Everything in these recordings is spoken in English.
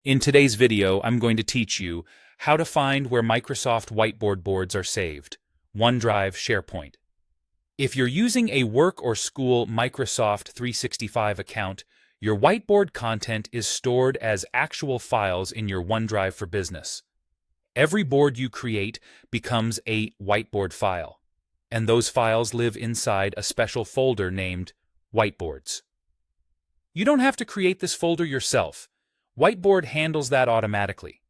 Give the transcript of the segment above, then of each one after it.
In today's video, I'm going to teach you how to find where Microsoft Whiteboard boards are saved. OneDrive, SharePoint. If you're using a work or school Microsoft 365 account, your whiteboard content is stored as actual files in your OneDrive for Business. Every board you create becomes a whiteboard file, and those files live inside a special folder named Whiteboards. You don't have to create this folder yourself. Whiteboard handles that automatically.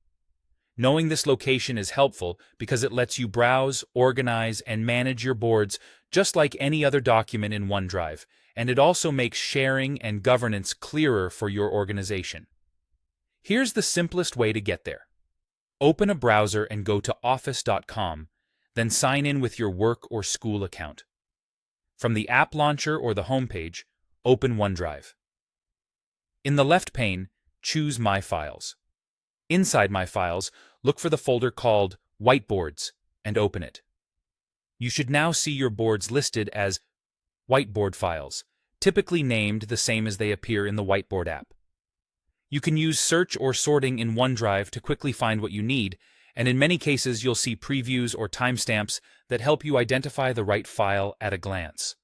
Knowing this location is helpful because it lets you browse, organize, and manage your boards just like any other document in OneDrive, and it also makes sharing and governance clearer for your organization. Here's the simplest way to get there. Open a browser and go to office.com, then sign in with your work or school account. From the app launcher or the homepage, open OneDrive. In the left pane, choose My Files. Inside My Files, look for the folder called Whiteboards and open it. You should now see your boards listed as Whiteboard files, typically named the same as they appear in the Whiteboard app. You can use search or sorting in OneDrive to quickly find what you need, and in many cases you'll see previews or timestamps that help you identify the right file at a glance.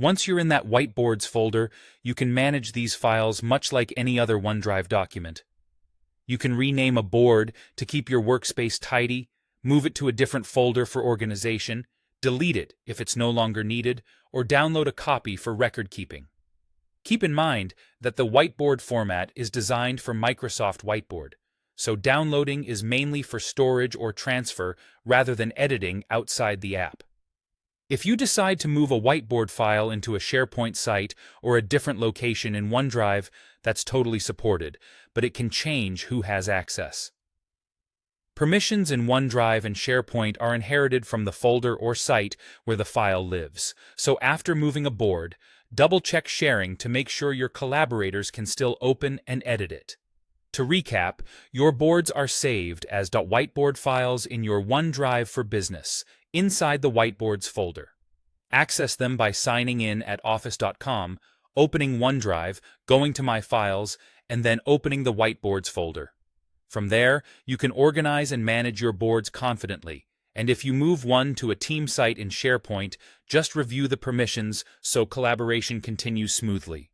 Once you're in that Whiteboards folder, you can manage these files much like any other OneDrive document. You can rename a board to keep your workspace tidy, move it to a different folder for organization, delete it if it's no longer needed, or download a copy for record keeping. Keep in mind that the Whiteboard format is designed for Microsoft Whiteboard, so downloading is mainly for storage or transfer rather than editing outside the app. If you decide to move a Whiteboard file into a SharePoint site or a different location in OneDrive, that's totally supported, but it can change who has access. Permissions in OneDrive and SharePoint are inherited from the folder or site where the file lives, so after moving a board, double-check sharing to make sure your collaborators can still open and edit it. To recap, your boards are saved as .whiteboard files in your OneDrive for Business, inside the Whiteboards folder. Access them by signing in at office.com, opening OneDrive, going to My Files, and then opening the Whiteboards folder. From there, you can organize and manage your boards confidently, and if you move one to a team site in SharePoint, just review the permissions so collaboration continues smoothly.